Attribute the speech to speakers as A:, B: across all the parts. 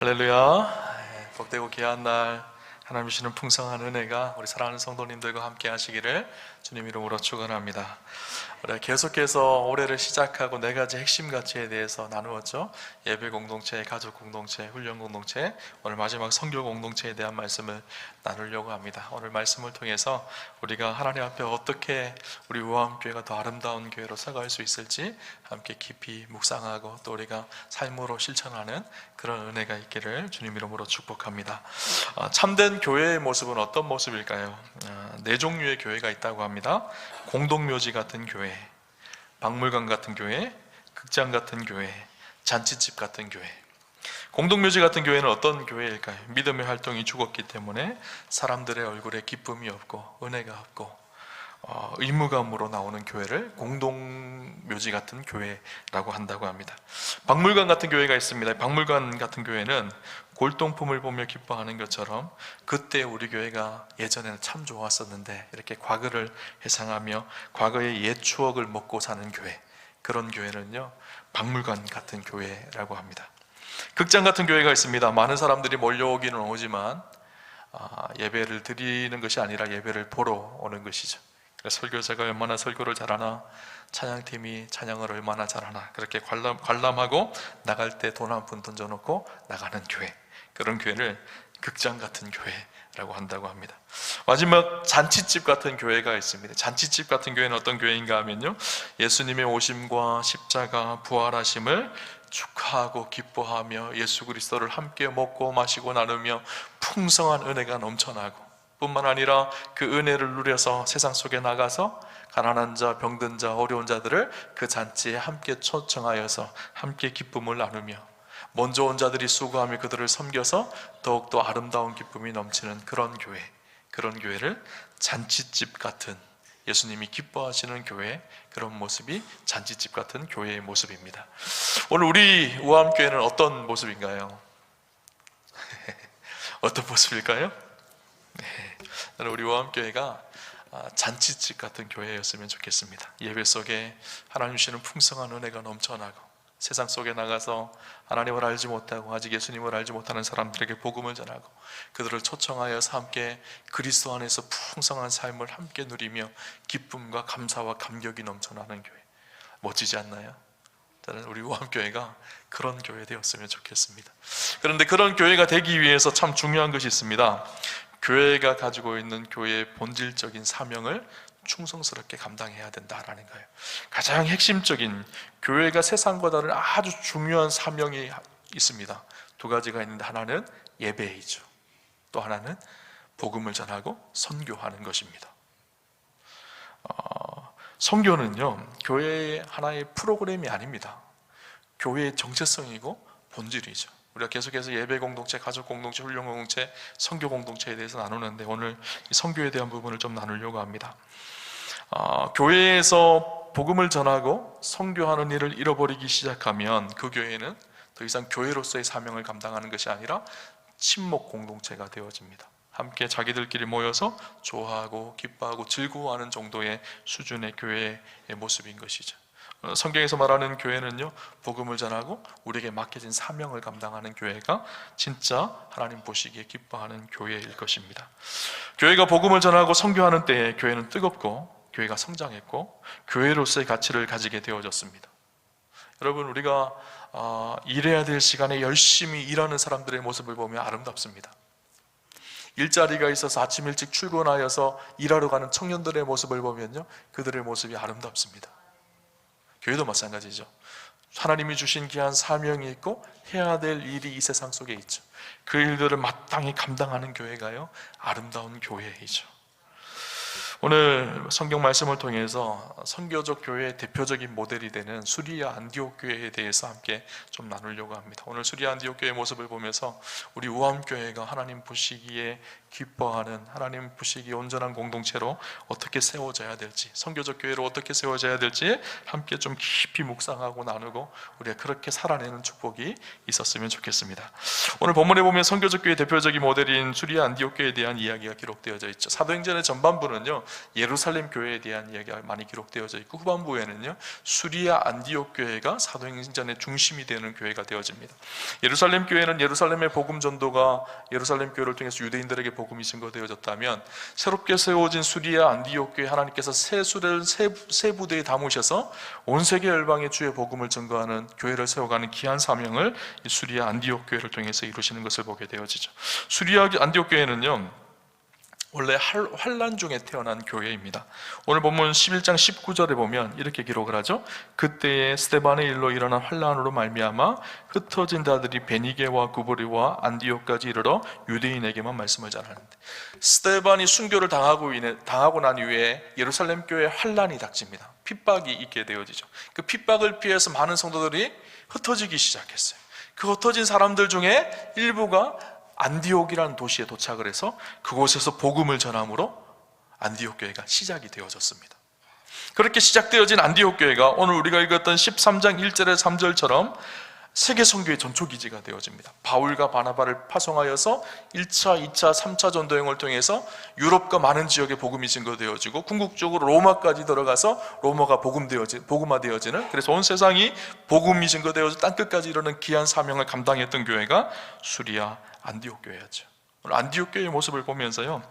A: 할렐루야. 복되고 귀한 날 하나님 주시는 풍성한 은혜가 우리 사랑하는 성도님들과 함께 하시기를 주님 이름으로 축원합니다. 우리가 계속해서 올해를 시작하고 네 가지 핵심 가치에 대해서 나누었죠. 예배 공동체, 가족 공동체, 훈련 공동체, 오늘 마지막 선교 공동체에 대한 말씀을 나누려고 합니다. 오늘 말씀을 통해서 우리가 하나님 앞에 어떻게 우리 우암교회가 더 아름다운 교회로 서갈 수 있을지 함께 깊이 묵상하고 또 우리가 삶으로 실천하는 그런 은혜가 있기를 주님 이름으로 축복합니다. 참된 교회의 모습은 어떤 모습일까요? 네 종류의 교회가 있다고 합니다. 공동묘지 같은 교회, 박물관 같은 교회, 극장 같은 교회, 잔치집 같은 교회. 공동묘지 같은 교회는 어떤 교회일까요? 믿음의 활동이 죽었기 때문에 사람들의 얼굴에 기쁨이 없고 은혜가 없고 의무감으로 나오는 교회를 공동묘지 같은 교회라고 한다고 합니다. 박물관 같은 교회가 있습니다. 박물관 같은 교회는 골동품을 보며 기뻐하는 것처럼 그때 우리 교회가 예전에는 참 좋았었는데 이렇게 과거를 회상하며 과거의 옛 추억을 먹고 사는 교회, 그런 교회는요 박물관 같은 교회라고 합니다. 극장 같은 교회가 있습니다. 많은 사람들이 몰려오기는 오지만 예배를 드리는 것이 아니라 예배를 보러 오는 것이죠. 설교자가 얼마나 설교를 잘하나, 찬양팀이 찬양을 얼마나 잘하나, 그렇게 관람하고 나갈 때 돈 한 푼 던져놓고 나가는 교회, 그런 교회를 극장 같은 교회라고 한다고 합니다. 마지막 잔치집 같은 교회가 있습니다. 잔치집 같은 교회는 어떤 교회인가 하면요, 예수님의 오심과 십자가 부활하심을 축하하고 기뻐하며 예수 그리스도를 함께 먹고 마시고 나누며 풍성한 은혜가 넘쳐나고 뿐만 아니라 그 은혜를 누려서 세상 속에 나가서 가난한 자, 병든 자, 어려운 자들을 그 잔치에 함께 초청하여서 함께 기쁨을 나누며 먼저 온 자들이 수고하며 그들을 섬겨서 더욱더 아름다운 기쁨이 넘치는 그런 교회, 그런 교회를 잔치집 같은, 예수님이 기뻐하시는 교회, 그런 모습이 잔치집 같은 교회의 모습입니다. 오늘 우리 우암교회는 어떤 모습인가요? 어떤 모습일까요? 저는 우리 우암교회가 잔치집 같은 교회였으면 좋겠습니다. 예배 속에 하나님 주시는 풍성한 은혜가 넘쳐나고 세상 속에 나가서 하나님을 알지 못하고 아직 예수님을 알지 못하는 사람들에게 복음을 전하고 그들을 초청하여서 함께 그리스도 안에서 풍성한 삶을 함께 누리며 기쁨과 감사와 감격이 넘쳐나는 교회, 멋지지 않나요? 저는 우리 우암교회가 그런 교회 되었으면 좋겠습니다. 그런데 그런 교회가 되기 위해서 참 중요한 것이 있습니다. 교회가 가지고 있는 교회의 본질적인 사명을 충성스럽게 감당해야 된다라는 거예요. 가장 핵심적인, 교회가 세상과 다른 아주 중요한 사명이 있습니다. 두 가지가 있는데 하나는 예배이죠. 또 하나는 복음을 전하고 선교하는 것입니다. 선교는요 교회의 하나의 프로그램이 아닙니다. 교회의 정체성이고 본질이죠. 우리가 계속해서 예배 공동체, 가족 공동체, 훈련 공동체, 선교 공동체에 대해서 나누는데 오늘 이 선교에 대한 부분을 좀 나누려고 합니다. 교회에서 복음을 전하고 선교하는 일을 잃어버리기 시작하면 그 교회는 더 이상 교회로서의 사명을 감당하는 것이 아니라 친목 공동체가 되어집니다. 함께 자기들끼리 모여서 좋아하고 기뻐하고 즐거워하는 정도의 수준의 교회의 모습인 것이죠. 성경에서 말하는 교회는요 복음을 전하고 우리에게 맡겨진 사명을 감당하는 교회가 진짜 하나님 보시기에 기뻐하는 교회일 것입니다. 교회가 복음을 전하고 선교하는 때에 교회는 뜨겁고 교회가 성장했고 교회로서의 가치를 가지게 되어졌습니다. 여러분, 우리가 일해야 될 시간에 열심히 일하는 사람들의 모습을 보면 아름답습니다. 일자리가 있어서 아침 일찍 출근하여서 일하러 가는 청년들의 모습을 보면요 그들의 모습이 아름답습니다. 교회도 마찬가지죠. 하나님이 주신 귀한 사명이 있고 해야 될 일이 이 세상 속에 있죠. 그 일들을 마땅히 감당하는 교회가요 아름다운 교회이죠. 오늘 성경 말씀을 통해서 선교적 교회의 대표적인 모델이 되는 수리아 안디옥 교회에 대해서 함께 좀 나누려고 합니다. 오늘 수리아 안디옥 교회의 모습을 보면서 우리 우암교회가 하나님 보시기에 기뻐하는, 하나님 보시기에 온전한 공동체로 어떻게 세워져야 될지, 선교적 교회로 어떻게 세워져야 될지 함께 좀 깊이 묵상하고 나누고 우리가 그렇게 살아내는 축복이 있었으면 좋겠습니다. 오늘 본문에 보면 선교적 교회의 대표적인 모델인 수리아 안디옥 교회에 대한 이야기가 기록되어져 있죠. 사도행전의 전반부는요 예루살렘 교회에 대한 이야기가 많이 기록되어져 있고, 후반부에는요 수리아 안디옥 교회가 사도행전의 중심이 되는 교회가 되어집니다. 예루살렘 교회는 예루살렘의 복음 전도가 예루살렘 교회를 통해서 유대인들에게 복음이 증거되어졌다면, 새롭게 세워진 수리아 안디옥 교회, 하나님께서 새 수레를 새 부대에 담으셔서 온 세계 열방의 주의 복음을 증거하는 교회를 세워가는 귀한 사명을 이 수리아 안디옥 교회를 통해서 이루시는 것을 보게 되어지죠. 수리아 안디옥 교회는요 원래 환란 중에 태어난 교회입니다. 오늘 본문 11장 19절에 보면 이렇게 기록을 하죠. 그때에 스데반의 일로 일어난 환란으로 말미암아 흩어진 자들이 베니게와 구브리와 안디옥까지 이르러 유대인에게만 말씀을 전하는데, 스데반이 순교를 당하고 난 이후에 예루살렘 교회에 환란이 닥칩니다. 핍박이 있게 되어지죠. 그 핍박을 피해서 많은 성도들이 흩어지기 시작했어요. 그 흩어진 사람들 중에 일부가 안디옥이라는 도시에 도착을 해서 그곳에서 복음을 전함으로 안디옥 교회가 시작이 되어졌습니다. 그렇게 시작되어진 안디옥 교회가 오늘 우리가 읽었던 13장 1절에 3절처럼 세계 선교의 전초기지가 되어집니다. 바울과 바나바를 파송하여서 1차, 2차, 3차 전도행을 통해서 유럽과 많은 지역에 복음이 증거되어지고, 궁극적으로 로마까지 들어가서 로마가 복음화되어지는, 그래서 온 세상이 복음이 증거되어서 땅끝까지 이르는 귀한 사명을 감당했던 교회가 수리아 안디옥 교회였죠. 오늘 안디옥 교회의 모습을 보면서요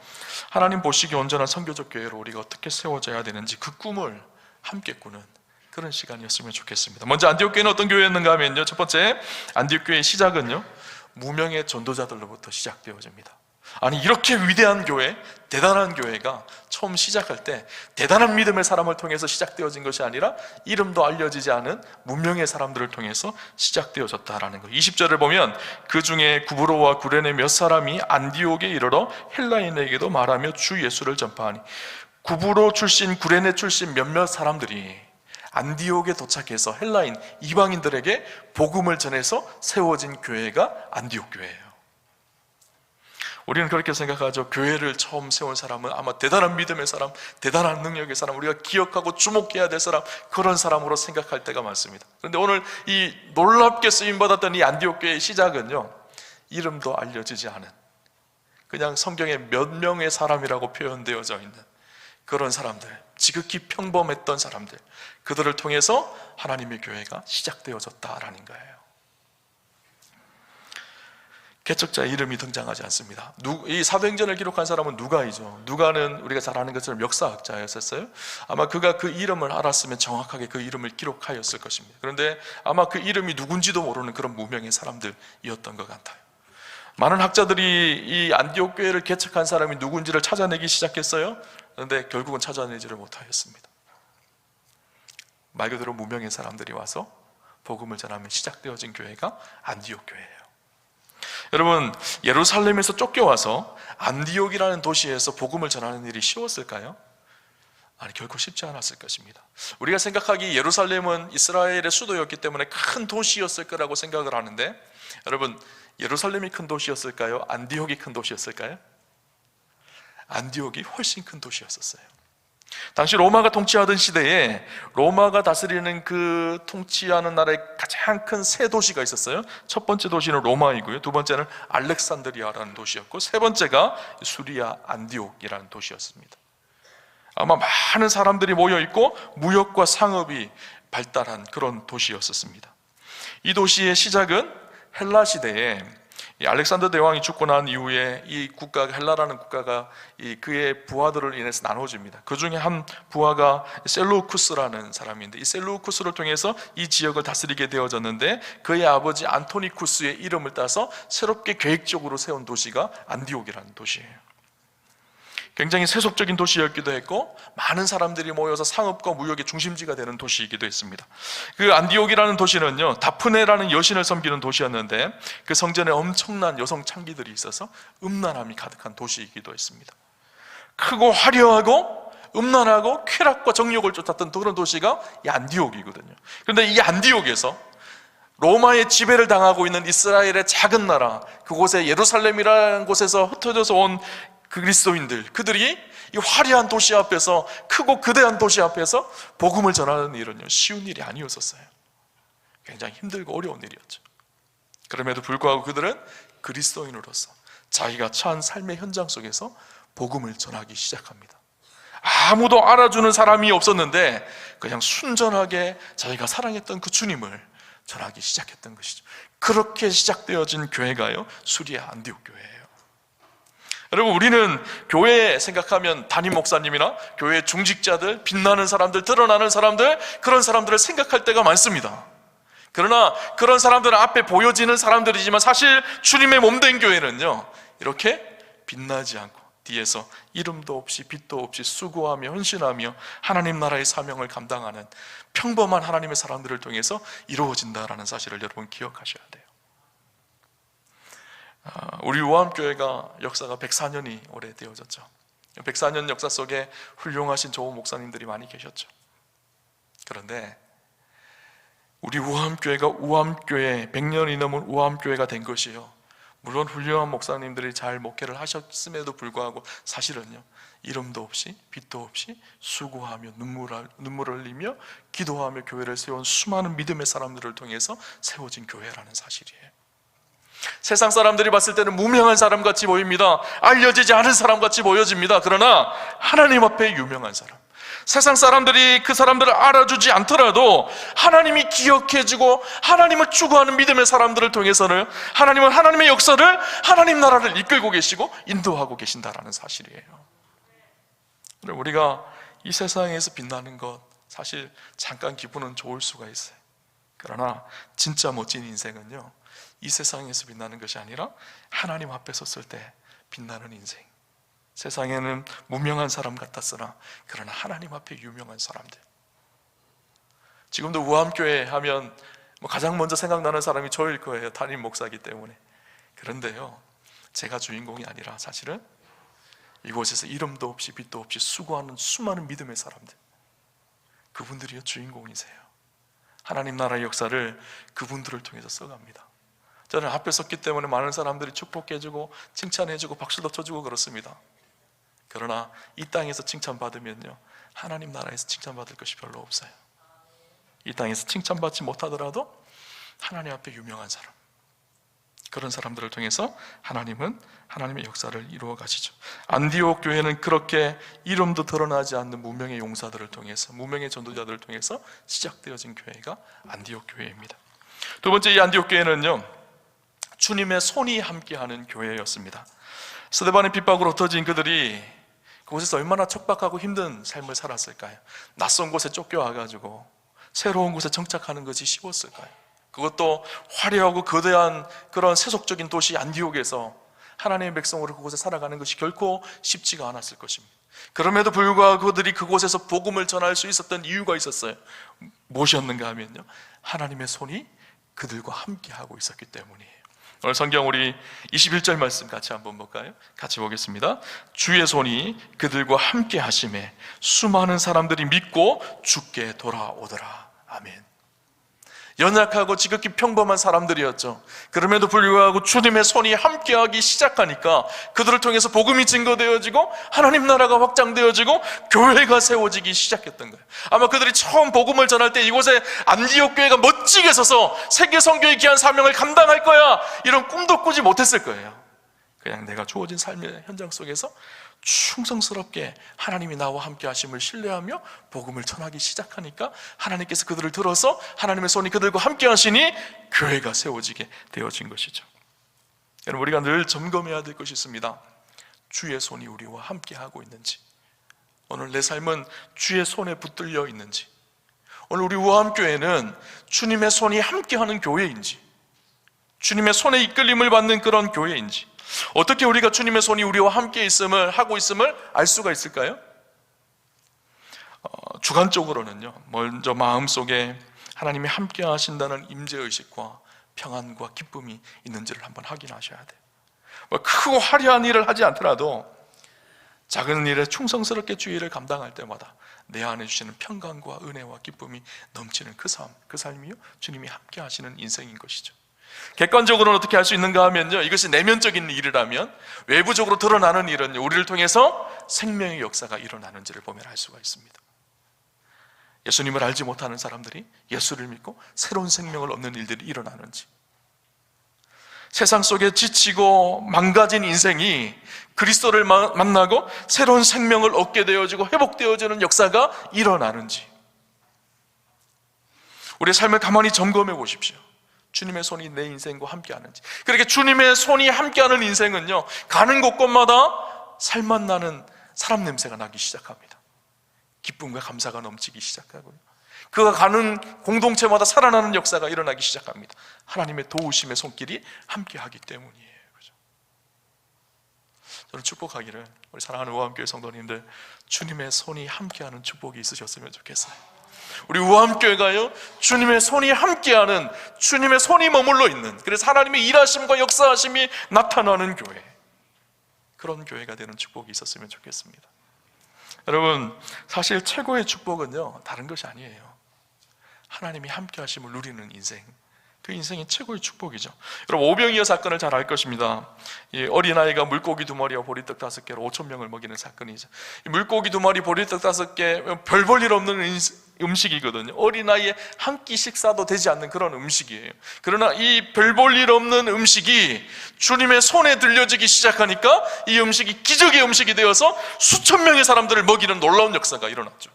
A: 하나님 보시기에 온전한 선교적 교회로 우리가 어떻게 세워져야 되는지 그 꿈을 함께 꾸는 그런 시간이었으면 좋겠습니다. 먼저 안디옥 교회는 어떤 교회였는가 하면요, 첫 번째 안디옥 교회의 시작은요 무명의 전도자들로부터 시작되어집니다. 아니, 이렇게 위대한 교회, 대단한 교회가 처음 시작할 때 대단한 믿음의 사람을 통해서 시작되어진 것이 아니라 이름도 알려지지 않은 무명의 사람들을 통해서 시작되어졌다라는 것. 20절을 보면 그 중에 구브로와 구레네 몇 사람이 안디옥에 이르러 헬라인에게도 말하며 주 예수를 전파하니, 구브로 출신, 구레네 출신 몇몇 사람들이 안디옥에 도착해서 헬라인, 이방인들에게 복음을 전해서 세워진 교회가 안디옥 교회예요. 우리는 그렇게 생각하죠. 교회를 처음 세운 사람은 아마 대단한 믿음의 사람, 대단한 능력의 사람, 우리가 기억하고 주목해야 될 사람, 그런 사람으로 생각할 때가 많습니다. 그런데 오늘 이 놀랍게 쓰임받았던 이 안디옥 교회의 시작은요 이름도 알려지지 않은, 그냥 성경에 몇 명의 사람이라고 표현되어져 있는 그런 사람들, 지극히 평범했던 사람들, 그들을 통해서 하나님의 교회가 시작되어졌다라는 거예요. 개척자의 이름이 등장하지 않습니다. 이 사도행전을 기록한 사람은 누가이죠. 누가는 우리가 잘 아는 것처럼 역사학자였었어요. 아마 그가 그 이름을 알았으면 정확하게 그 이름을 기록하였을 것입니다. 그런데 아마 그 이름이 누군지도 모르는 그런 무명의 사람들이었던 것 같아요. 많은 학자들이 이 안디옥 교회를 개척한 사람이 누군지를 찾아내기 시작했어요. 그런데 결국은 찾아내지를 못하였습니다. 말 그대로 무명의 사람들이 와서 복음을 전하며 시작되어진 교회가 안디옥 교회예요. 여러분, 예루살렘에서 쫓겨와서 안디옥이라는 도시에서 복음을 전하는 일이 쉬웠을까요? 아니, 결코 쉽지 않았을 것입니다. 우리가 생각하기 예루살렘은 이스라엘의 수도였기 때문에 큰 도시였을 거라고 생각을 하는데, 여러분, 예루살렘이 큰 도시였을까요? 안디옥이 큰 도시였을까요? 안디옥이 훨씬 큰 도시였었어요. 당시 로마가 통치하던 시대에 로마가 다스리는 그 통치하는 나라의 가장 큰 세 도시가 있었어요. 첫 번째 도시는 로마이고요, 두 번째는 알렉산드리아라는 도시였고, 세 번째가 수리아 안디옥이라는 도시였습니다. 아마 많은 사람들이 모여있고 무역과 상업이 발달한 그런 도시였었습니다. 이 도시의 시작은 헬라 시대에 알렉산더 대왕이 죽고 난 이후에 이 국가가, 헬라라는 국가가 그의 부하들을 인해서 나눠집니다. 그 중에 한 부하가 셀루쿠스라는 사람인데, 이 셀루쿠스를 통해서 이 지역을 다스리게 되어졌는데, 그의 아버지 안토니쿠스의 이름을 따서 새롭게 계획적으로 세운 도시가 안디옥이라는 도시예요. 굉장히 세속적인 도시였기도 했고, 많은 사람들이 모여서 상업과 무역의 중심지가 되는 도시이기도 했습니다. 그 안디옥이라는 도시는요, 다프네라는 여신을 섬기는 도시였는데, 그 성전에 엄청난 여성 창기들이 있어서 음란함이 가득한 도시이기도 했습니다. 크고 화려하고 음란하고 쾌락과 정욕을 쫓았던 그런 도시가 이 안디옥이거든요. 그런데 이 안디옥에서 로마의 지배를 당하고 있는 이스라엘의 작은 나라, 그곳에 예루살렘이라는 곳에서 흩어져서 온 그리스도인들, 그들이 이 화려한 도시 앞에서, 크고 거대한 도시 앞에서 복음을 전하는 일은요, 쉬운 일이 아니었었어요. 굉장히 힘들고 어려운 일이었죠. 그럼에도 불구하고 그들은 그리스도인으로서 자기가 처한 삶의 현장 속에서 복음을 전하기 시작합니다. 아무도 알아주는 사람이 없었는데 그냥 순전하게 자기가 사랑했던 그 주님을 전하기 시작했던 것이죠. 그렇게 시작되어진 교회가요, 수리아 안디옥 교회예요. 여러분, 우리는 교회 생각하면 담임 목사님이나 교회 중직자들, 빛나는 사람들, 드러나는 사람들, 그런 사람들을 생각할 때가 많습니다. 그러나 그런 사람들은 앞에 보여지는 사람들이지만 사실 주님의 몸된 교회는요, 이렇게 빛나지 않고 뒤에서 이름도 없이 빛도 없이 수고하며 헌신하며 하나님 나라의 사명을 감당하는 평범한 하나님의 사람들을 통해서 이루어진다라는 사실을 여러분 기억하셔야 돼요. 우리 우암교회가 역사가 104년이 올해 되어졌죠. 104년 역사 속에 훌륭하신 좋은 목사님들이 많이 계셨죠. 그런데 우리 우암교회가 우암교회 100년이 넘은 우암교회가 된 것이요, 물론 훌륭한 목사님들이 잘 목회를 하셨음에도 불구하고 사실은요, 이름도 없이 빛도 없이 수고하며 눈물을 흘리며 기도하며 교회를 세운 수많은 믿음의 사람들을 통해서 세워진 교회라는 사실이에요. 세상 사람들이 봤을 때는 무명한 사람같이 보입니다. 알려지지 않은 사람같이 보여집니다. 그러나 하나님 앞에 유명한 사람, 세상 사람들이 그 사람들을 알아주지 않더라도 하나님이 기억해주고 하나님을 추구하는 믿음의 사람들을 통해서는 하나님은 하나님의 역사를, 하나님 나라를 이끌고 계시고 인도하고 계신다라는 사실이에요. 우리가 이 세상에서 빛나는 것, 사실 잠깐 기분은 좋을 수가 있어요. 그러나 진짜 멋진 인생은요, 이 세상에서 빛나는 것이 아니라 하나님 앞에 섰을 때 빛나는 인생. 세상에는 무명한 사람 같았으나 그러나 하나님 앞에 유명한 사람들. 지금도 우암교회 하면 가장 먼저 생각나는 사람이 저일 거예요. 담임 목사이기 때문에. 그런데요, 제가 주인공이 아니라 사실은 이곳에서 이름도 없이 빛도 없이 수고하는 수많은 믿음의 사람들, 그분들이요 주인공이세요. 하나님 나라의 역사를 그분들을 통해서 써갑니다. 저는 앞에 섰기 때문에 많은 사람들이 축복해주고 칭찬해주고 박수도 쳐주고 그렇습니다. 그러나 이 땅에서 칭찬받으면요, 하나님 나라에서 칭찬받을 것이 별로 없어요. 이 땅에서 칭찬받지 못하더라도 하나님 앞에 유명한 사람, 그런 사람들을 통해서 하나님은 하나님의 역사를 이루어 가시죠. 안디옥 교회는 그렇게 이름도 드러나지 않는 무명의 용사들을 통해서, 무명의 전도자들을 통해서 시작되어진 교회가 안디옥 교회입니다. 두 번째, 이 안디옥 교회는요, 주님의 손이 함께하는 교회였습니다. 스데반의 핍박으로 흩어진 그들이 그곳에서 얼마나 척박하고 힘든 삶을 살았을까요? 낯선 곳에 쫓겨와가지고 새로운 곳에 정착하는 것이 쉬웠을까요? 그것도 화려하고 거대한 그런 세속적인 도시 안디옥에서 하나님의 백성으로 그곳에 살아가는 것이 결코 쉽지가 않았을 것입니다. 그럼에도 불구하고 그들이 그곳에서 복음을 전할 수 있었던 이유가 있었어요. 무엇이었는가 하면요, 하나님의 손이 그들과 함께하고 있었기 때문이에요. 오늘 성경 우리 21절 말씀 같이 한번 볼까요? 같이 보겠습니다. 주의 손이 그들과 함께 하심에 수많은 사람들이 믿고 주께 돌아오더라. 아멘. 연약하고 지극히 평범한 사람들이었죠. 그럼에도 불구하고 주님의 손이 함께하기 시작하니까 그들을 통해서 복음이 증거되어지고 하나님 나라가 확장되어지고 교회가 세워지기 시작했던 거예요. 아마 그들이 처음 복음을 전할 때 이곳에 안디옥 교회가 멋지게 서서 세계 선교의 귀한 사명을 감당할 거야, 이런 꿈도 꾸지 못했을 거예요. 그냥 내가 주어진 삶의 현장 속에서 충성스럽게 하나님이 나와 함께 하심을 신뢰하며 복음을 전하기 시작하니까 하나님께서 그들을 들어서 하나님의 손이 그들과 함께 하시니 교회가 세워지게 되어진 것이죠. 여러분, 우리가 늘 점검해야 될 것이 있습니다. 주의 손이 우리와 함께 하고 있는지, 오늘 내 삶은 주의 손에 붙들려 있는지, 오늘 우리 우암교회는 주님의 손이 함께하는 교회인지, 주님의 손에 이끌림을 받는 그런 교회인지, 어떻게 우리가 주님의 손이 우리와 함께 하고 있음을 알 수가 있을까요? 주관적으로는요, 먼저 마음속에 하나님이 함께 하신다는 임재의식과 평안과 기쁨이 있는지를 한번 확인하셔야 돼요. 크고 화려한 일을 하지 않더라도 작은 일에 충성스럽게 주의 일을 감당할 때마다 내 안에 주시는 평강과 은혜와 기쁨이 넘치는 그 삶이요, 주님이 함께 하시는 인생인 것이죠. 객관적으로는 어떻게 할 수 있는가 하면요, 이것이 내면적인 일이라면 외부적으로 드러나는 일은 우리를 통해서 생명의 역사가 일어나는지를 보면 알 수가 있습니다. 예수님을 알지 못하는 사람들이 예수를 믿고 새로운 생명을 얻는 일들이 일어나는지, 세상 속에 지치고 망가진 인생이 그리스도를 만나고 새로운 생명을 얻게 되어지고 회복되어지는 역사가 일어나는지 우리의 삶을 가만히 점검해 보십시오. 주님의 손이 내 인생과 함께하는지. 그렇게 주님의 손이 함께하는 인생은요, 가는 곳곳마다 살맛 나는 사람 냄새가 나기 시작합니다. 기쁨과 감사가 넘치기 시작하고요, 그가 가는 공동체마다 살아나는 역사가 일어나기 시작합니다. 하나님의 도우심의 손길이 함께하기 때문이에요. 그죠? 저는 축복하기를, 우리 사랑하는 우암교회 성도님들, 주님의 손이 함께하는 축복이 있으셨으면 좋겠어요. 우리 우암교회가요, 주님의 손이 함께하는, 주님의 손이 머물러 있는, 그래서 하나님의 일하심과 역사하심이 나타나는 교회, 그런 교회가 되는 축복이 있었으면 좋겠습니다. 여러분, 사실 최고의 축복은요, 다른 것이 아니에요. 하나님이 함께 하심을 누리는 인생, 그 인생이 최고의 축복이죠. 여러분, 오병이어 사건을 잘 알 것입니다. 이 어린아이가 물고기 2마리와 보리떡 5개로 5,000명을 먹이는 사건이죠. 이 물고기 2마리, 보리떡 5개, 별 볼 일 없는 음식이거든요. 어린아이의 한 끼 식사도 되지 않는 그런 음식이에요. 그러나 이 별 볼 일 없는 음식이 주님의 손에 들려지기 시작하니까 이 음식이 기적의 음식이 되어서 수천 명의 사람들을 먹이는 놀라운 역사가 일어났죠.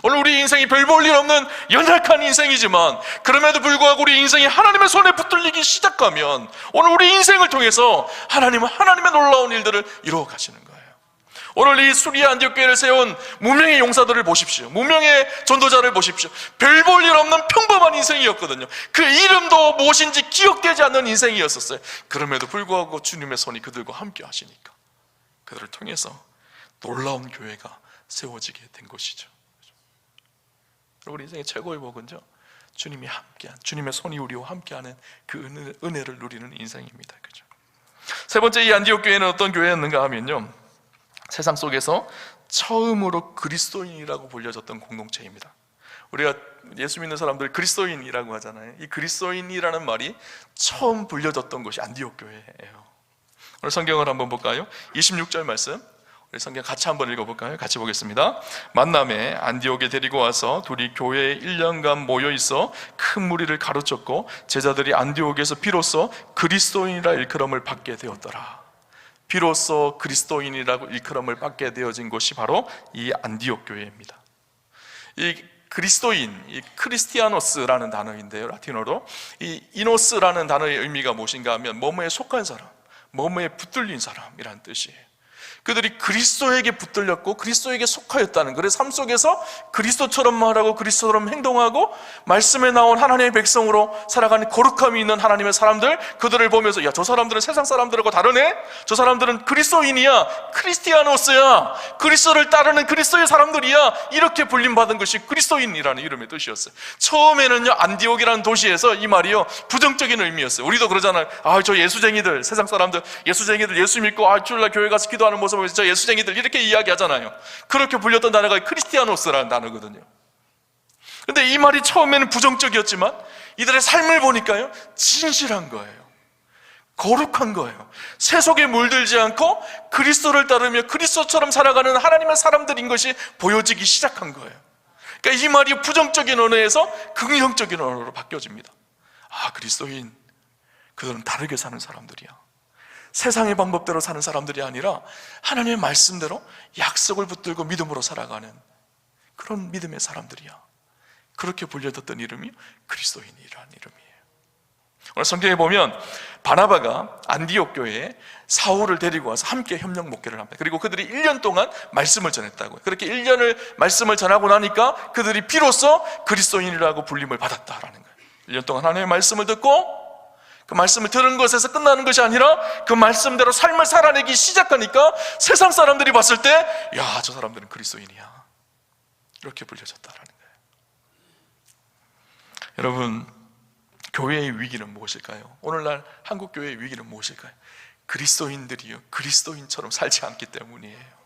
A: 오늘 우리 인생이 별 볼 일 없는 연약한 인생이지만, 그럼에도 불구하고 우리 인생이 하나님의 손에 붙들리기 시작하면 오늘 우리 인생을 통해서 하나님은 하나님의 놀라운 일들을 이루어 가시는 거예요. 오늘 이 수리아 안디옥 교회를 세운 무명의 용사들을 보십시오. 무명의 전도자를 보십시오. 별 볼 일 없는 평범한 인생이었거든요. 그 이름도 무엇인지 기억되지 않는 인생이었었어요. 그럼에도 불구하고 주님의 손이 그들과 함께 하시니까 그들을 통해서 놀라운 교회가 세워지게 된 것이죠. 우리 인생의 최고의 복은요, 주님이 함께한, 주님의 손이 우리와 함께하는 그 은혜를 누리는 인생입니다. 그죠? 세 번째, 이 안디옥 교회는 어떤 교회였는가 하면요, 세상 속에서 처음으로 그리스도인이라고 불려졌던 공동체입니다. 우리가 예수 믿는 사람들 그리스도인이라고 하잖아요. 이 그리스도인이라는 말이 처음 불려졌던 것이 안디옥 교회예요. 오늘 성경을 한번 볼까요? 26절 말씀, 우리 성경 같이 한번 읽어볼까요? 같이 보겠습니다. 만남에 안디옥에 데리고 와서 둘이 교회에 1년간 모여있어 큰 무리를 가르쳤고, 제자들이 안디옥에서 비로소 그리스도인이라 일컬음을 받게 되었더라. 비로소 그리스도인이라고 일컬음을 받게 되어진 곳이 바로 이 안디옥 교회입니다. 이 그리스도인, 이 크리스티아노스라는 단어인데요, 라틴어로 이 이노스라는 단어의 의미가 무엇인가 하면 뭐뭐에 속한 사람, 뭐뭐에 붙들린 사람이라는 뜻이에요. 그들이 그리스도에게 붙들렸고 그리스도에게 속하였다는, 그래서 삶 속에서 그리스도처럼 말하고 그리스도처럼 행동하고 말씀에 나온 하나님의 백성으로 살아가는 거룩함이 있는 하나님의 사람들, 그들을 보면서 야, 저 사람들은 세상 사람들하고 다르네? 저 사람들은 그리스도인이야, 크리스티아노스야, 그리스도를 따르는 그리스도의 사람들이야, 이렇게 불림받은 것이 그리스도인이라는 이름의 뜻이었어요. 처음에는요, 안디옥이라는 도시에서 이 말이요, 부정적인 의미였어요. 우리도 그러잖아요. 아, 저 예수쟁이들, 세상 사람들 예수쟁이들, 예수 믿고 주일날 교회 가서 기도하는 모습 진짜 예수쟁이들, 이렇게 이야기하잖아요. 그렇게 불렸던 단어가 크리스티아노스라는 단어거든요. 근데 이 말이 처음에는 부정적이었지만 이들의 삶을 보니까요, 진실한 거예요. 거룩한 거예요. 세속에 물들지 않고 그리스도를 따르며 그리스도처럼 살아가는 하나님의 사람들인 것이 보여지기 시작한 거예요. 그러니까 이 말이 부정적인 언어에서 긍정적인 언어로 바뀌어집니다. 아, 그리스도인, 그들은 다르게 사는 사람들이야. 세상의 방법대로 사는 사람들이 아니라 하나님의 말씀대로 약속을 붙들고 믿음으로 살아가는 그런 믿음의 사람들이야. 그렇게 불려졌던 이름이 그리스도인이라는 이름이에요. 오늘 성경에 보면 바나바가 안디옥 교회에 사울을 데리고 와서 함께 협력 목회를 합니다. 그리고 그들이 1년 동안 말씀을 전했다고요. 그렇게 1년을 말씀을 전하고 나니까 그들이 비로소 그리스도인이라고 불림을 받았다라는 거예요. 1년 동안 하나님의 말씀을 듣고 그 말씀을 들은 것에서 끝나는 것이 아니라 그 말씀대로 삶을 살아내기 시작하니까 세상 사람들이 봤을 때 야, 저 사람들은 그리스도인이야, 이렇게 불려졌다라는 거예요. 여러분, 교회의 위기는 무엇일까요? 오늘날 한국 교회의 위기는 무엇일까요? 그리스도인들이요, 그리스도인처럼 살지 않기 때문이에요.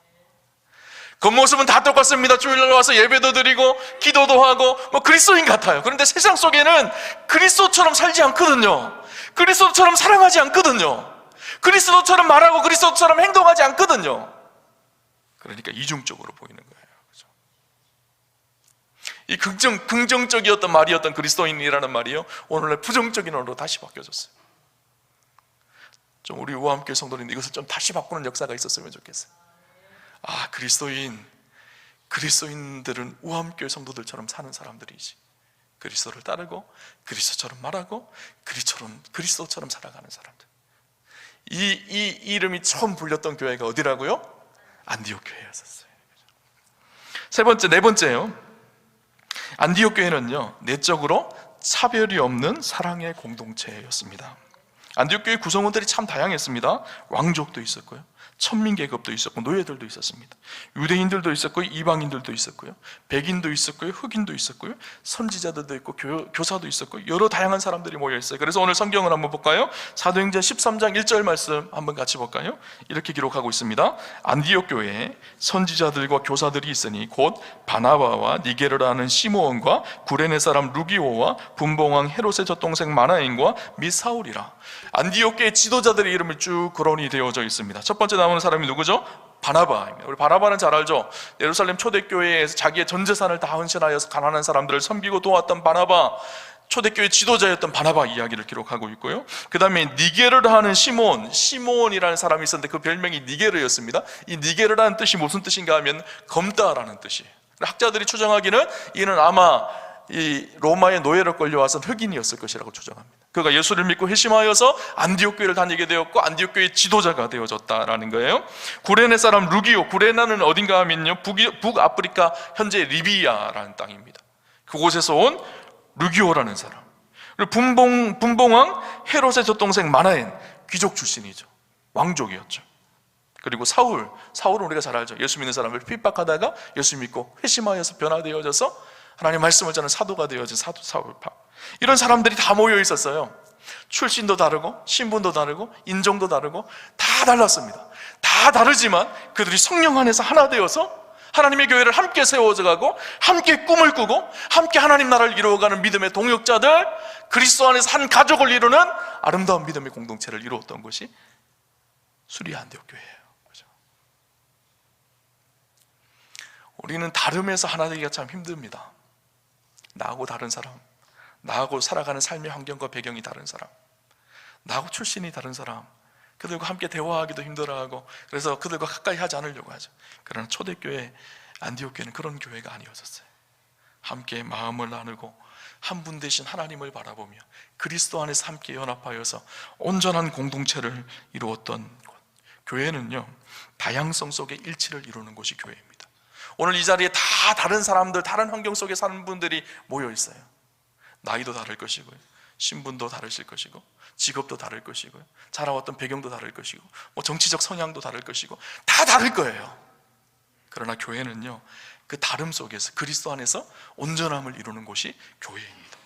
A: 겉모습은 다 똑같습니다. 주일날 와서 예배도 드리고 기도도 하고 그리스도인 같아요. 그런데 세상 속에는 그리스도처럼 살지 않거든요. 그리스도처럼 사랑하지 않거든요. 그리스도처럼 말하고 그리스도처럼 행동하지 않거든요. 그러니까 이중적으로 보이는 거예요. 그렇죠? 이 긍정적이었던 말이었던 그리스도인이라는 말이요, 오늘날 부정적인 언어로 다시 바뀌어졌어요. 좀 우리 우아함교회 성도님 이것을 좀 다시 바꾸는 역사가 있었으면 좋겠어요. 그리스도인들은 우아함교회 성도들처럼 사는 사람들이지, 그리스도를 따르고 그리스도처럼 말하고 그리스도처럼 살아가는 사람들. 이 이름이 처음 불렸던 교회가 어디라고요? 안디옥 교회였었어요. 네 번째요. 안디옥 교회는요, 내적으로 차별이 없는 사랑의 공동체였습니다. 안디옥 교회 구성원들이 참 다양했습니다. 왕족도 있었고요, 천민계급도 있었고, 노예들도 있었습니다. 유대인들도 있었고, 이방인들도 있었고요, 백인도 있었고요, 흑인도 있었고요, 선지자들도 있고, 교사도 있었고, 여러 다양한 사람들이 모여 있어요. 그래서 오늘 성경을 한번 볼까요? 사도행전 13장 1절 말씀 한번 같이 볼까요? 이렇게 기록하고 있습니다. 안디옥 교회에 선지자들과 교사들이 있으니 곧 바나바와 니게르라 하는 시므온과 구레네 사람 루기오와 분봉왕 헤롯의 젖동생 마나인과 및 사울이라. 안디옥 교회 지도자들의 이름이 쭉 거론이 되어져 있습니다. 첫 번째 나오는 사람이 누구죠? 바나바입니다. 우리 바나바는 잘 알죠? 예루살렘 초대교회에서 자기의 전 재산을 다 헌신하여서 가난한 사람들을 섬기고 도왔던 바나바, 초대교회 지도자였던 바나바 이야기를 기록하고 있고요. 그 다음에 니게르를 하는 시몬이라는 사람이 있었는데 그 별명이 니게르였습니다. 이 니게르라는 뜻이 무슨 뜻인가 하면 검다라는 뜻이에요. 학자들이 추정하기는 이는 아마 이 로마의 노예로 끌려와서 흑인이었을 것이라고 추정합니다. 그가 예수를 믿고 회심하여서 안디옥 교회를 다니게 되었고 안디옥 교회의 지도자가 되어졌다라는 거예요. 구레네 사람 루기오, 구레나는 어딘가 하면요, 북아프리카 현재 리비아라는 땅입니다. 그곳에서 온 루기오라는 사람. 그리고 분봉왕 헤롯의 젖동생 마나엔, 귀족 출신이죠. 왕족이었죠. 그리고 사울은 우리가 잘 알죠. 예수 믿는 사람을 핍박하다가 예수 믿고 회심하여서 변화되어져서 하나님의 말씀을 전하는 사도가 되어진 사울파. 이런 사람들이 다 모여 있었어요. 출신도 다르고 신분도 다르고 인종도 다르고 다 달랐습니다. 다 다르지만 그들이 성령 안에서 하나 되어서 하나님의 교회를 함께 세워져가고 함께 꿈을 꾸고 함께 하나님 나라를 이루어가는 믿음의 동역자들, 그리스도 안에서 한 가족을 이루는 아름다운 믿음의 공동체를 이루었던 것이 수리아 안디옥 교회예요. 그렇죠? 우리는 다름에서 하나 되기가 참 힘듭니다. 나하고 다른 사람, 나하고 살아가는 삶의 환경과 배경이 다른 사람, 나하고 출신이 다른 사람, 그들과 함께 대화하기도 힘들어하고 그래서 그들과 가까이 하지 않으려고 하죠. 그러나 초대교회 안디옥 교회는 그런 교회가 아니었었어요. 함께 마음을 나누고 한 분 되신 하나님을 바라보며 그리스도 안에서 함께 연합하여서 온전한 공동체를 이루었던 곳. 교회는요, 다양성 속에 일치를 이루는 곳이 교회입니다. 오늘 이 자리에 다 다른 사람들, 다른 환경 속에 사는 분들이 모여 있어요. 나이도 다를 것이고요, 신분도 다르실 것이고, 직업도 다를 것이고요, 자라왔던 배경도 다를 것이고, 정치적 성향도 다를 것이고, 다 다를 거예요. 그러나 교회는요, 그 다름 속에서 그리스도 안에서 온전함을 이루는 곳이 교회입니다.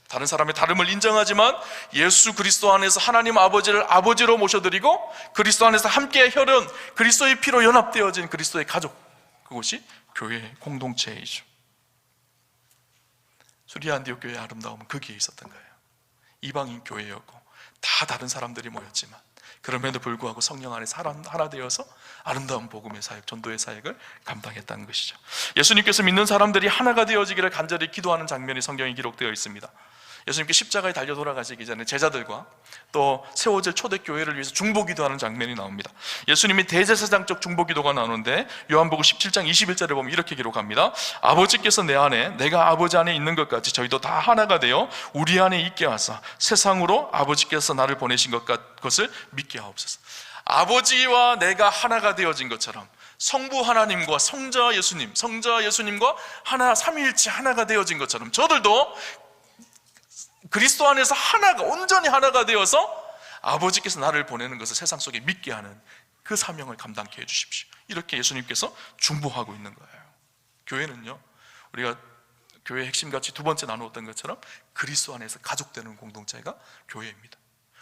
A: 다른 사람의 다름을 인정하지만 예수 그리스도 안에서 하나님 아버지를 아버지로 모셔드리고 그리스도 안에서 함께 혈연, 그리스도의 피로 연합되어진 그리스도의 가족, 그것이 교회의 공동체이죠. 수리아 안디옥 교회의 아름다움은 거기에 있었던 거예요. 이방인 교회였고 다 다른 사람들이 모였지만 그럼에도 불구하고 성령 안에서 하나 되어서 아름다운 복음의 사역, 전도의 사역을 감당했다는 것이죠. 예수님께서 믿는 사람들이 하나가 되어지기를 간절히 기도하는 장면이 성경에 기록되어 있습니다. 예수님께 십자가에 달려 돌아가시기 전에 제자들과 또 세워질 초대교회를 위해서 중보기도하는 장면이 나옵니다. 예수님이 대제사장적 중보기도가 나오는데 요한복음 17장 21절에 보면 이렇게 기록합니다. 아버지께서 내 안에, 내가 아버지 안에 있는 것 같이 저희도 다 하나가 되어 우리 안에 있게 하사 세상으로 아버지께서 나를 보내신 것을 믿게 하옵소서. 아버지와 내가 하나가 되어진 것처럼 성부 하나님과 성자 예수님과 하나, 삼위일체 하나가 되어진 것처럼 저들도 그리스도 안에서 하나가, 온전히 하나가 되어서 아버지께서 나를 보내는 것을 세상 속에 믿게 하는 그 사명을 감당케 해주십시오. 이렇게 예수님께서 중보하고 있는 거예요. 교회는요, 우리가 교회의 핵심같이 두 번째 나누었던 것처럼 그리스도 안에서 가족되는 공동체가 교회입니다.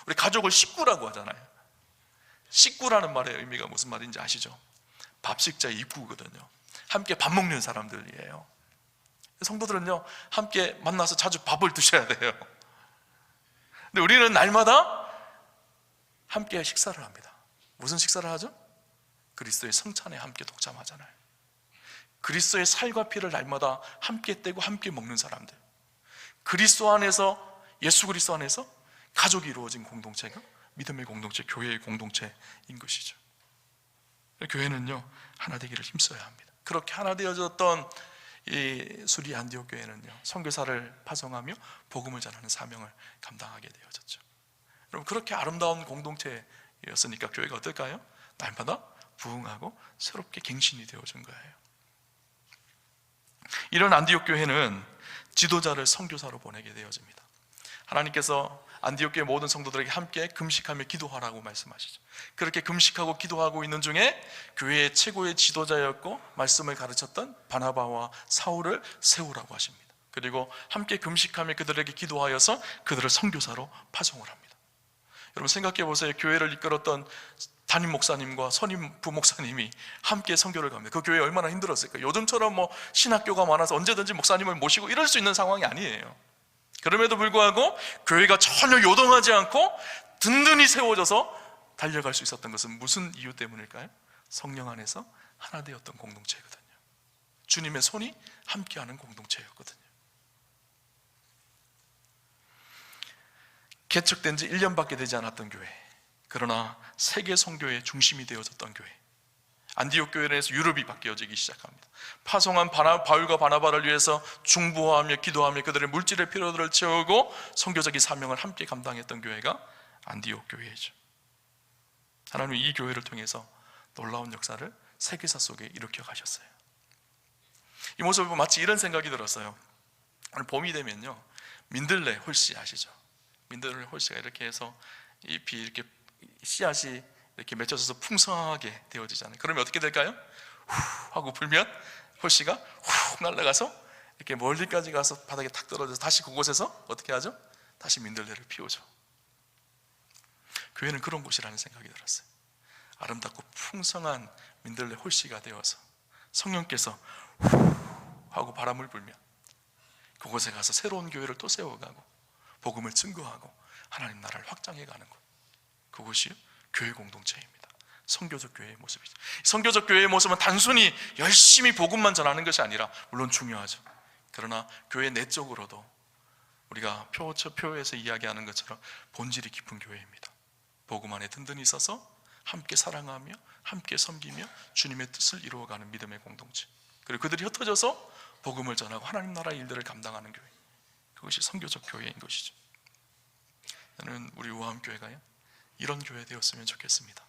A: 우리 가족을 식구라고 하잖아요. 식구라는 말의 의미가 무슨 말인지 아시죠? 밥식자의 입구거든요. 함께 밥 먹는 사람들이에요. 성도들은요, 함께 만나서 자주 밥을 드셔야 돼요. 근데 우리는 날마다 함께 식사를 합니다. 무슨 식사를 하죠? 그리스도의 성찬에 함께 동참하잖아요. 그리스도의 살과 피를 날마다 함께 떼고 함께 먹는 사람들, 그리스도 안에서, 예수 그리스도 안에서 가족이 이루어진 공동체가 믿음의 공동체, 교회의 공동체인 것이죠. 교회는요, 하나 되기를 힘써야 합니다. 그렇게 하나 되어졌던 이 수리 안디옥 교회는요, 선교사를 파송하며 복음을 전하는 사명을 감당하게 되어졌죠. 여러분, 그렇게 아름다운 공동체였으니까 교회가 어떨까요? 날마다 부흥하고 새롭게 갱신이 되어진 거예요. 이런 안디옥 교회는 지도자를 선교사로 보내게 되어집니다. 하나님께서 안디옥 교회 모든 성도들에게 함께 금식하며 기도하라고 말씀하시죠. 그렇게 금식하고 기도하고 있는 중에 교회의 최고의 지도자였고 말씀을 가르쳤던 바나바와 사울을 세우라고 하십니다. 그리고 함께 금식하며 그들에게 기도하여서 그들을 선교사로 파송을 합니다. 여러분, 생각해 보세요. 교회를 이끌었던 담임 목사님과 선임 부목사님이 함께 선교를 갑니다. 그 교회 얼마나 힘들었을까요? 요즘처럼 뭐 신학교가 많아서 언제든지 목사님을 모시고 이럴 수 있는 상황이 아니에요. 그럼에도 불구하고 교회가 전혀 요동하지 않고 든든히 세워져서 달려갈 수 있었던 것은 무슨 이유 때문일까요? 성령 안에서 하나 되었던 공동체거든요. 주님의 손이 함께하는 공동체였거든요. 개척된 지 1년밖에 되지 않았던 교회, 그러나 세계 선교의 중심이 되어졌던 교회, 안디옥 교회에서 유럽이 바뀌어지기 시작합니다. 파송한 바울과 바나바를 위해서 중보하며 기도하며 그들의 물질의 필요들을 채우고 선교적인 사명을 함께 감당했던 교회가 안디옥 교회이죠. 하나님은 이 교회를 통해서 놀라운 역사를 세계사 속에 일으켜 가셨어요. 이 모습을 보면 마치 이런 생각이 들었어요. 오늘 봄이 되면요, 민들레 홀씨 아시죠? 민들레 홀씨가 이렇게 해서 잎이 이렇게 씨앗이 이렇게 맺혀져서 풍성하게 되어지잖아요. 그러면 어떻게 될까요? 후 하고 불면 홀씨가 후 날아가서 이렇게 멀리까지 가서 바닥에 탁 떨어져서 다시 그곳에서 어떻게 하죠? 다시 민들레를 피우죠. 교회는 그런 곳이라는 생각이 들었어요. 아름답고 풍성한 민들레 홀씨가 되어서 성령께서 후 하고 바람을 불면 그곳에 가서 새로운 교회를 또 세워가고 복음을 증거하고 하나님 나라를 확장해가는 것, 그것이 교회 공동체입니다. 선교적 교회의 모습이죠. 선교적 교회의 모습은 단순히 열심히 복음만 전하는 것이 아니라 물론 중요하죠. 그러나 교회 내적으로도 우리가 표에서 이야기하는 것처럼 본질이 깊은 교회입니다. 복음 안에 든든히 서서 함께 사랑하며 함께 섬기며 주님의 뜻을 이루어가는 믿음의 공동체, 그리고 그들이 흩어져서 복음을 전하고 하나님 나라의 일들을 감당하는 교회, 그것이 선교적 교회인 것이죠. 저는 우리 우암교회가요, 이런 교회 되었으면 좋겠습니다.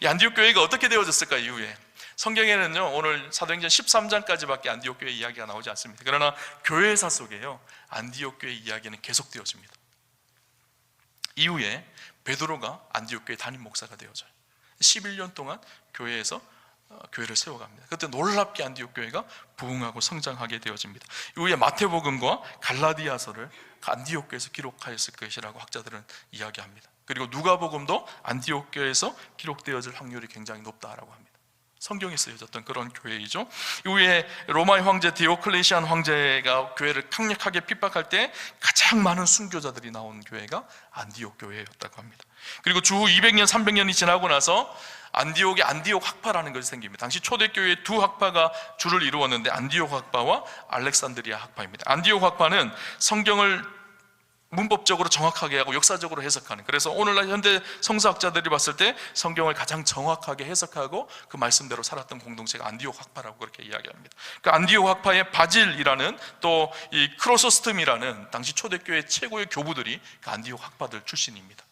A: 이 안디옥 교회가 어떻게 되어졌을까? 이후에 성경에는요, 오늘 사도행전 13장까지밖에 안디옥 교회 이야기가 나오지 않습니다. 그러나 교회사 속에요, 안디옥 교회 이야기는 계속되어집니다. 이후에 베드로가 안디옥 교회 담임 목사가 되어져요. 11년 동안 교회에서 교회를 세워갑니다. 그때 놀랍게 안디옥 교회가 부흥하고 성장하게 되어집니다. 이후에 마태복음과 갈라디아서를 안디옥 교회에서 기록하였을 것이라고 학자들은 이야기합니다. 그리고 누가복음도 안디옥 교회에서 기록되어질 확률이 굉장히 높다라고 합니다. 성경에 쓰여졌던 그런 교회이죠. 이후에 로마의 황제 디오클레시안 황제가 교회를 강력하게 핍박할 때 가장 많은 순교자들이 나온 교회가 안디옥 교회였다고 합니다. 그리고 주 200년, 300년이 지나고 나서 안디옥에 안디옥 학파라는 것이 생깁니다. 당시 초대교회의 두 학파가 주를 이루었는데 안디옥 학파와 알렉산드리아 학파입니다. 안디옥 학파는 성경을 문법적으로 정확하게 하고 역사적으로 해석하는, 그래서 오늘날 현대 성서학자들이 봤을 때 성경을 가장 정확하게 해석하고 그 말씀대로 살았던 공동체가 안디옥 학파라고 그렇게 이야기합니다. 그 안디옥 학파의 바질이라는 또 이 크로소스텀이라는 당시 초대교회 최고의 교부들이 그 안디옥 학파들 출신입니다.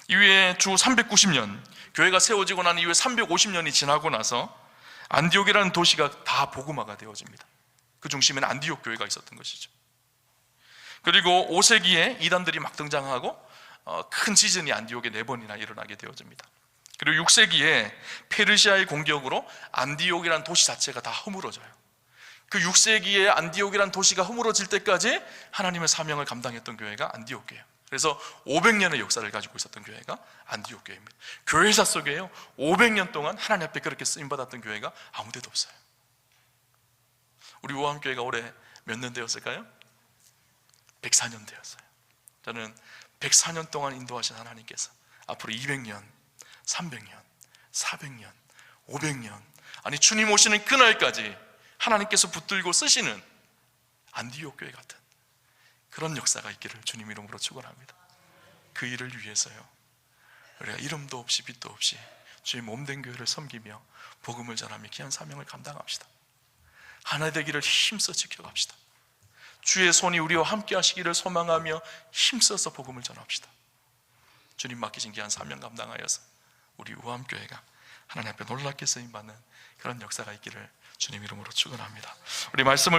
A: 이후에 주 390년 교회가 세워지고 난 이후에 350년이 지나고 나서 안디옥이라는 도시가 다 복음화가 되어집니다. 그 중심에는 안디옥 교회가 있었던 것이죠. 그리고 5세기에 이단들이 막 등장하고 큰 지진이 안디옥에 4번이나 일어나게 되어집니다. 그리고 6세기에 페르시아의 공격으로 안디옥이라는 도시 자체가 다 허물어져요. 그 6세기에 안디옥이라는 도시가 허물어질 때까지 하나님의 사명을 감당했던 교회가 안디옥 교회예요. 그래서 500년의 역사를 가지고 있었던 교회가 안디옥 교회입니다. 교회사 속에요, 500년 동안 하나님 앞에 그렇게 쓰임받았던 교회가 아무 데도 없어요. 우리 우암교회가 올해 몇 년 되었을까요? 104년 되었어요. 저는 104년 동안 인도하신 하나님께서 앞으로 200년, 300년, 400년, 500년, 아니 주님 오시는 그날까지 하나님께서 붙들고 쓰시는 안디옥 교회 같은 그런 역사가 있기를 주님 이름으로 축원합니다. 그 일을 위해서요, 우리가 이름도 없이 빛도 없이 주의 몸된 교회를 섬기며 복음을 전하며 귀한 사명을 감당합시다. 하나 되기를 힘써 지켜갑시다. 주의 손이 우리와 함께 하시기를 소망하며 힘써서 복음을 전합시다. 주님 맡기신 귀한 사명 감당하여서 우리 우암교회가 하나님 앞에 놀랍게 쓰임받는 그런 역사가 있기를 주님 이름으로 축원합니다. 우리 말씀을